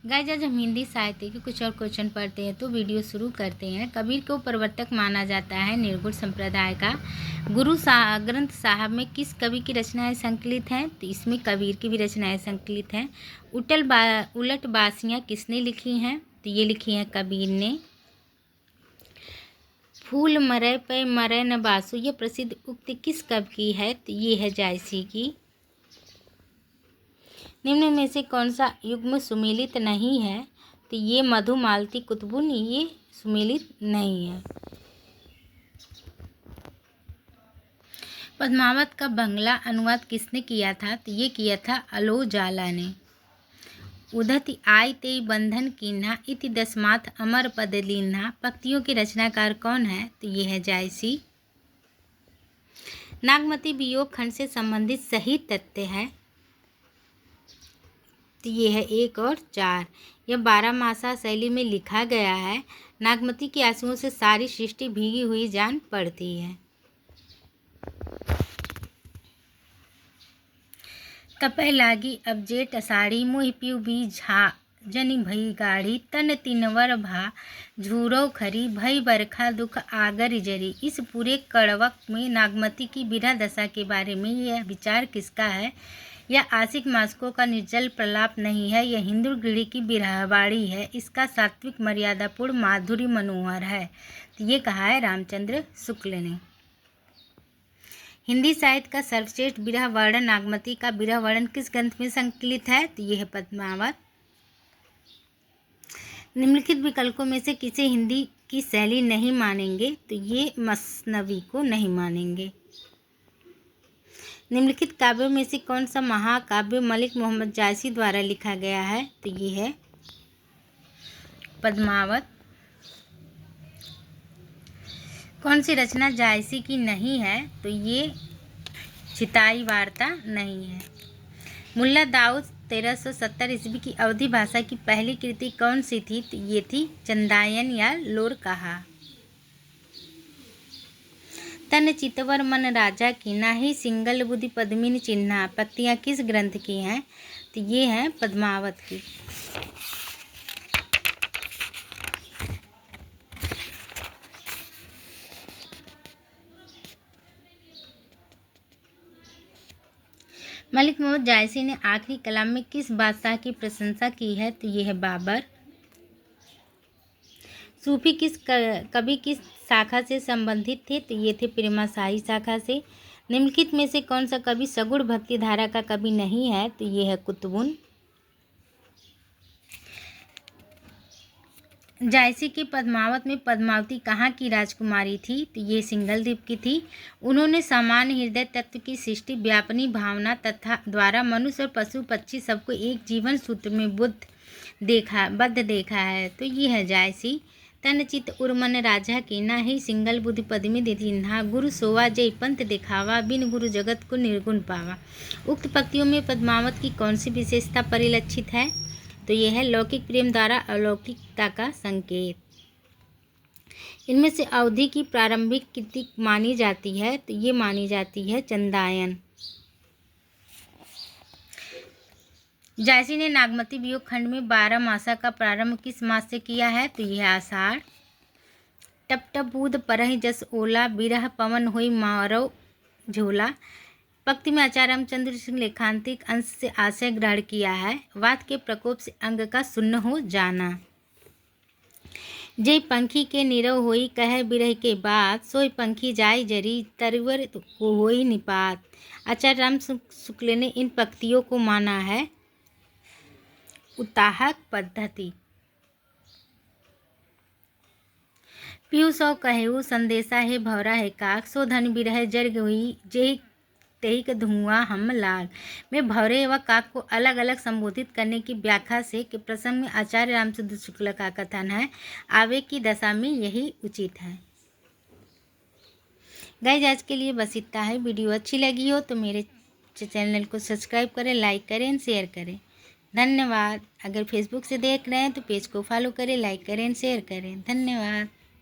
Guys, आज हम हिंदी साहित्य के कुछ और क्वेश्चन पढ़ते हैं तो वीडियो शुरू करते हैं। कबीर को प्रवर्तक माना जाता है निर्गुण संप्रदाय का। गुरु ग्रंथ साहब में किस कवि की रचनाएं संकलित हैं? तो इसमें कबीर की भी रचनाएं संकलित हैं। उलट बासियाँ किसने लिखी हैं? तो ये लिखी हैं कबीर ने। फूल मरै पे मरै न बासु, ये प्रसिद्ध उक्ति किस कवि की है? तो ये है जायसी की। निम्न में से कौन सा युग्म सुमेलित नहीं है? तो ये मधुमालती कुतुबुन, ये सुमेलित नहीं है। पद्मावत का बंगला अनुवाद किसने किया था? तो ये किया था अलोजाला ने। उदति आय तेई बंधन कीन्हा, इति दस्मात् अमर पद लीन्हा, पंक्तियों के रचनाकार कौन है? तो ये है जायसी। नागमती वियोग खंड से संबंधित सही तथ्य है। तो ये है 1 और 4। यह 12 मासा शैली में लिखा गया है। नागमती के आंसुओं से सारी सृष्टि भीगी हुई जान पड़ती है। तपै लागी अब जेठ अषाढ़ी, मोहि पियु बी झा जनि भई गाढ़ी, तन तिनवर भा झूरो खरी, भई बरखा दुख आगर जरी। इस पूरे कड़वक में नागमती की विरह दशा के बारे में यह विचार किसका है? यह आशिक मास्को का निर्जल प्रलाप नहीं है, यह हिंदू गृह की बिरहवाड़ी है। इसका सात्विक मर्यादापूर्ण माधुरी मनोहर है। तो ये कहा है रामचंद्र शुक्ल ने। हिंदी साहित्य का सर्वश्रेष्ठ बिरह वर्णन नागमती का बिरह वर्णन किस ग्रंथ में संकलित है? तो यह है पद्मावत। निम्नलिखित विकल्पों में से किसे हिंदी की शैली नहीं मानेंगे? तो ये मसनवी को नहीं मानेंगे। निम्नलिखित काव्यों में से कौन सा महाकाव्य मलिक मोहम्मद जायसी द्वारा लिखा गया है? तो ये है पद्मावत। कौन सी रचना जायसी की नहीं है? तो ये चिताई वार्ता नहीं है। मुल्ला दाऊद 1370 ईस्वी की अवधी भाषा की पहली कृति कौन सी थी? तो ये थी चंदायन या लोर कहा। तन चितवर मन राजा की, नाही सिंगल बुद्धि पद्मिनी चिन्हा, पंक्तियाँ किस ग्रंथ की हैं? तो ये हैं पद्मावत की। मलिक मोहम्मद जायसी ने आखिरी कलाम में किस बादशाह की प्रशंसा की है? तो ये है बाबर। सूफी कवि किस शाखा से संबंधित थे? तो ये थे प्रेमाशाही शाखा से। निम्नलिखित में से कौन सा कवि सगुण भक्ति धारा का कवि नहीं है? तो ये है कुतुबुन। जायसी की पद्मावत में पद्मावती कहाँ की राजकुमारी थी? तो ये सिंघल द्वीप की थी। उन्होंने सामान्य हृदय तत्व की सृष्टि व्यापनी भावना तथा द्वारा मनुष्य और पशु पक्षी सबको एक जीवन सूत्र में बद्ध देखा है। तो ये है जायसी। तन चित उर्मन राजा की, नाही सिंगल बुद्धि पद्मी चिन्हा, गुरु सोवा जय पंथ दिखावा, बिन गुरु जगत को निर्गुण पावा। उक्त पंक्तियों में पद्मावत की कौन सी विशेषता परिलक्षित है? तो यह है लौकिक प्रेम द्वारा अलौकिकता का संकेत। इनमें से अवधि की प्रारंभिक कृति मानी जाती है? तो ये मानी जाती है चंदायन। जायसी ने नागमती वियोग खंड में 12 मासा का प्रारंभ किस मास से किया है? तो यह आषाढ़। टप टप बूद परहि जस ओला, बिरह पवन होई मारो झोला। पंक्ति में आचार्य रामचंद्र सिंह लेखांतिक अंश से आशय ग्रहण किया है। वात के प्रकोप से अंग का सुन्न हो जाना। जय पंखी के निरव होई, कहे बिरह के बात, सोई पंखी जाय जरी, तरवर को होई निपात। आचार्य राम शुक्ल ने इन पंक्तियों को माना है उताहक पद्धति। पियु सौ कहेऊ संदेशा है भवरा है काक, सो धन बिरह जर्ग हुई, जे तेहिक धुआं हम लाग। में भवरे व काक को अलग अलग संबोधित करने की व्याख्या से के प्रसंग में आचार्य रामचंद्र शुक्ल का कथन है आवेग की दशा में यही उचित है। गाइस, आज के लिए बस इतना है। वीडियो अच्छी लगी हो तो मेरे चैनल को सब्सक्राइब करें, लाइक करें एंड शेयर करें। धन्यवाद। अगर फेसबुक से देख रहे हैं तो पेज को फॉलो करें, लाइक करें एंड शेयर करें। धन्यवाद।